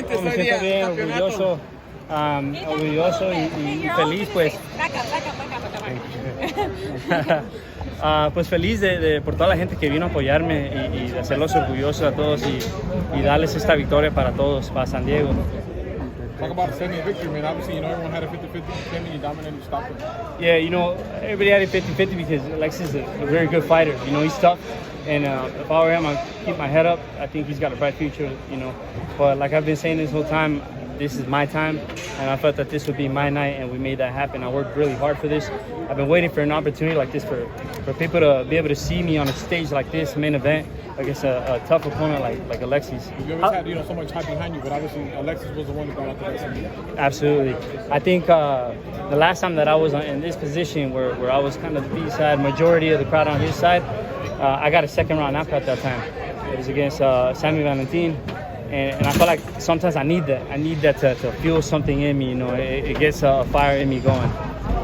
Me siento bien, orgulloso y feliz, pues. Pues feliz por toda la gente que vino a apoyarme y de hacerlos orgullosos a todos y darles esta victoria para todos, para San Diego. Talk about sending a victory, man. Obviously, everyone had a 50-50. Came in, you dominated, you stopped him. Yeah, everybody had a 50-50 because Alexis is a very good fighter. He's tough. And if I were him, I'd keep my head up. I think he's got a bright future, But like I've been saying this whole time, this is my time. And I felt that this would be my night, and we made that happen. I worked really hard for this. I've been waiting for an opportunity like this for people to be able to see me on a stage like this, main event, against a tough opponent like Alexis. You always had so much hype behind you, but obviously Alexis was the one who brought out the best in you. Absolutely. I think the last time that I was in this position where I was kind of the B side, majority of the crowd on his side, I got a second round knockout that time. It was against Sammy Valentin. And I feel like sometimes I need that. I need that to fuel something in me. It gets a fire in me going.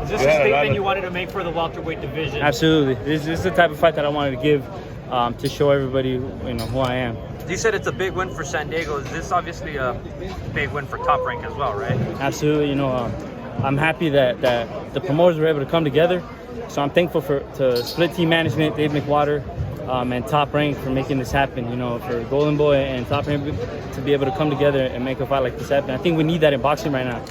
Is this a statement you wanted to make for the welterweight division? Absolutely. This is the type of fight that I wanted to give to show everybody, who I am. You said it's a big win for San Diego. Is this obviously a big win for Top Rank as well, right? Absolutely. I'm happy that the promoters were able to come together. So I'm thankful to Split Team Management, Dave McWater, and Top Rank for making this happen. For Golden Boy and Top Rank to be able to come together and make a fight like this happen. I think we need that in boxing right now.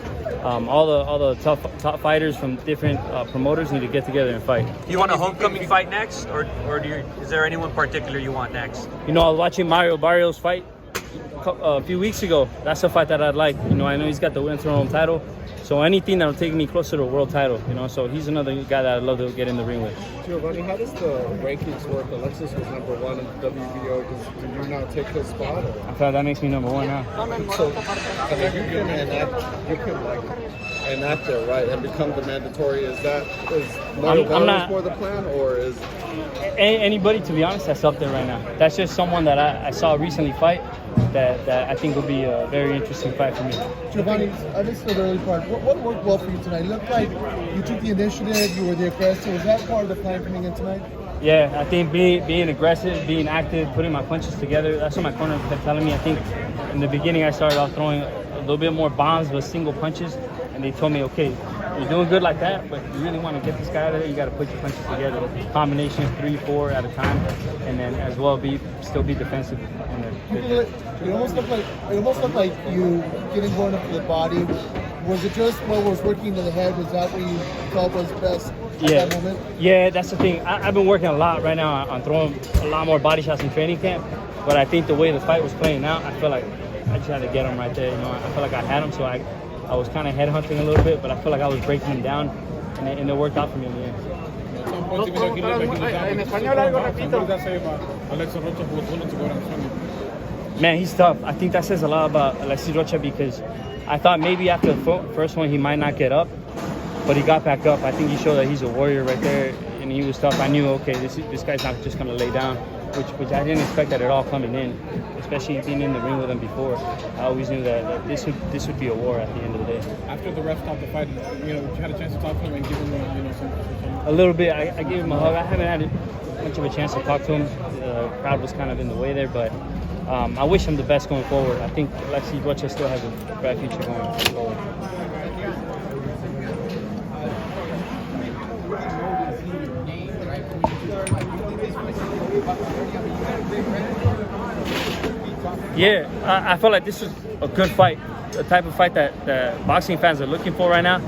All the top fighters from different promoters need to get together and fight. You want a homecoming fight next, or is there anyone particular you want next? I was watching Mario Barrios fight a few weeks ago. That's a fight that I'd like. I know he's got the interim title. So anything that'll take me closer to a world title, So he's another guy that I'd love to get in the ring with. Giovanni, how does the rankings work? Alexis was #1 in the WBO. Do you now take his spot? I feel like that makes me #1 now. So, you can an actor, right, and become the mandatory. Is I'm not for the plan, or is anybody, to be honest, that's up there right now? That's just someone that I saw recently fight that I think will be a very interesting fight for me. Giovanni, I missed the early part. What worked well for you tonight? It looked like you took the initiative, you were the aggressor. Was that part of the plan coming in tonight? Yeah, I think being aggressive, being active, putting my punches together, that's what my corner kept telling me. I think in the beginning I started off throwing a little bit more bombs with single punches, and they told me, okay, you're doing good like that, but you really want to get this guy out of there, you got to put your punches together. Combination 3-4 at a time, and then as well still be defensive. It almost looked like you getting going up to the body. Was it just what was working to the head? Was that what you felt was best at that moment? Yeah, that's the thing. I've been working a lot right now on throwing a lot more body shots in training camp, but I think the way the fight was playing out, I feel like I just had to get him right there. I feel like I had him, so I was kind of headhunting a little bit, but I feel like I was breaking him down, and it worked out for me in the end. Man, he's tough. I think that says a lot about Alexis Rocha because I thought maybe after the first one he might not get up, but he got back up. I think he showed that he's a warrior right there, and he was tough. I knew, okay, this guy's not just going to lay down, which I didn't expect that at all coming in, especially being in the ring with him before. I always knew that this would be a war at the end of the day. After the ref stopped the fight, you had a chance to talk to him and give him, some. A little bit. I gave him a hug. I haven't had much of a chance to talk to him. The crowd was kind of in the way there, but I wish him the best going forward. I think Alexis Rocha still has a bright future going forward. Yeah, I felt like this was a good fight, the type of fight that boxing fans are looking for right now,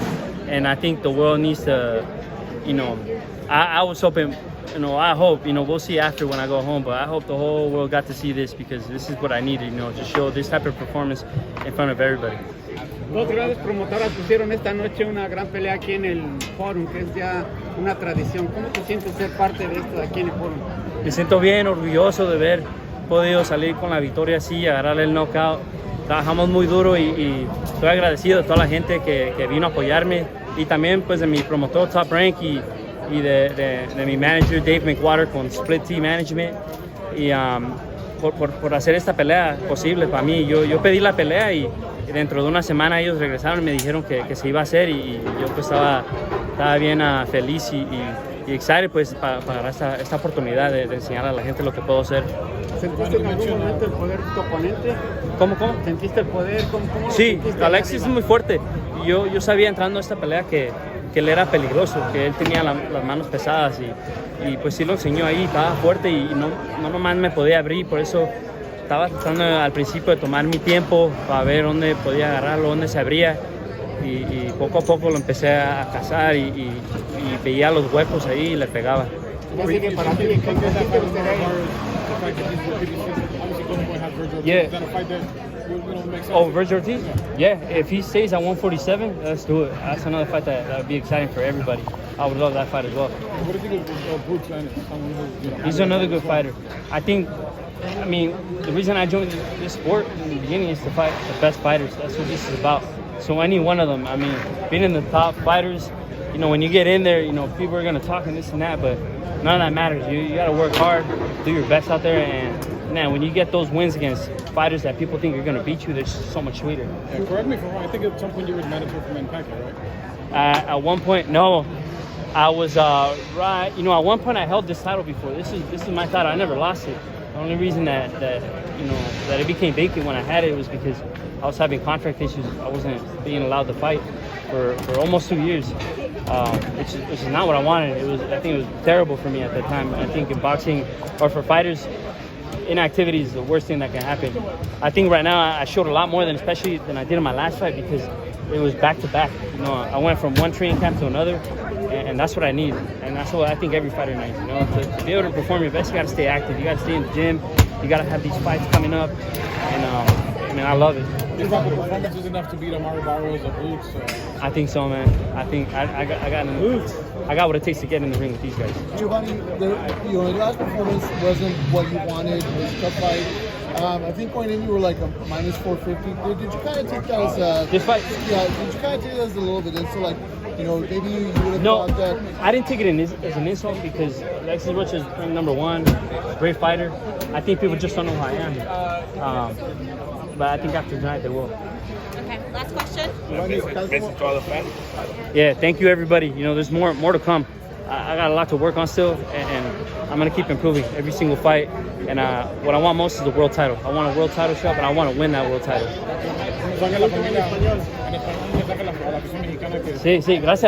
and I think the world needs to, I was hoping, I hope, we'll see after when I go home, but I hope the whole world got to see this because this is what I needed, to show this type of performance in front of everybody. Dos grandes promotoras pusieron esta noche una gran pelea aquí en el Forum, que es ya una tradición. ¿Cómo te sientes ser parte de esto aquí en el Forum? Me siento bien, orgulloso de haber podido salir con la victoria así, agarrarle el knockout. Trabajamos muy duro y estoy agradecido de toda la gente que vino a apoyarme y también pues de mi promotor Top Rank y de mi manager Dave McWater con Split Team Management y por hacer esta pelea posible para mí. Yo pedí la pelea y dentro de una semana ellos regresaron y me dijeron que se iba a hacer y yo pues estaba bien feliz y excited pues para esta oportunidad de enseñar a la gente lo que puedo hacer. ¿Sentiste en algún momento el poder de tu oponente? ¿Cómo? ¿Sentiste el poder? ¿Cómo Sí, sentiste Alexis es arriba? muy fuerte. Yo sabía entrando a esta pelea que él era peligroso, que él tenía las manos pesadas y pues sí lo enseñó ahí, estaba fuerte y no nomás me podía abrir, por eso estaba tratando al principio de tomar mi tiempo para ver dónde podía agarrarlo, dónde se abría y poco a poco lo empecé a cazar y veía los huecos ahí y le pegaba. Así que para ti, ¿qué te gustaría ir? Yeah. Is that a fight that would make sense? Oh, Virgil Ortiz? Yeah, if he stays at 147, let's do it. That's another fight that would be exciting for everybody. I would love that fight as well. What do you think of Bruce Ennis? Someone who, He's another good fighter. I mean, the reason I joined this sport in the beginning is to fight the best fighters. That's what this is about. So any one of them, I mean, being in the top fighters, you know, when you get in there, you know, people are going to talk and this and that, but none of that matters. You got to work hard, do your best out there, and man, when you get those wins against fighters that people think are going to beat you, they're so much sweeter. Yeah, correct me if I'm wrong. I think at some point you were manager for Manpacquiao, right? At one point, no. I was right. You know, at one point I held this title before. This is my title. I never lost it. The only reason that it became vacant when I had it was because I was having contract issues. I wasn't being allowed to fight for almost 2 years, which is not what I wanted. I think it was terrible for me at that time. I think in boxing or for fighters, inactivity is the worst thing that can happen. I think right now I showed a lot more especially than I did in my last fight because it was back to back. You know, I went from one training camp to another, and that's what I need, and that's what I think every fighter needs. You know, to be able to perform your best, you got to stay active. You got to stay in the gym. You got to have these fights coming up, and I mean, I love it. This type of performance is enough to beat Amari Barrios or Boots. I think so, man. I think I got what it takes to get in the ring with these guys. Giovanni, your last performance wasn't what you wanted. It was a tough fight. I think going in, you were like a minus 450. Did you kind of take that as This fight? Yeah, did you kind of take that as a little bit? And so, like, you know, maybe you would have No, thought that. I didn't take it as an insult because Alexis Rocha is ranked #1, great fighter. I think people just don't know who I am. But I think after tonight they will. Okay, last question. Yeah, thank you everybody. You know, there's more to come. I got a lot to work on still, and I'm gonna keep improving every single fight. And what I want most is the world title. I want a world title shot, and I want to win that world title. Sí, gracias.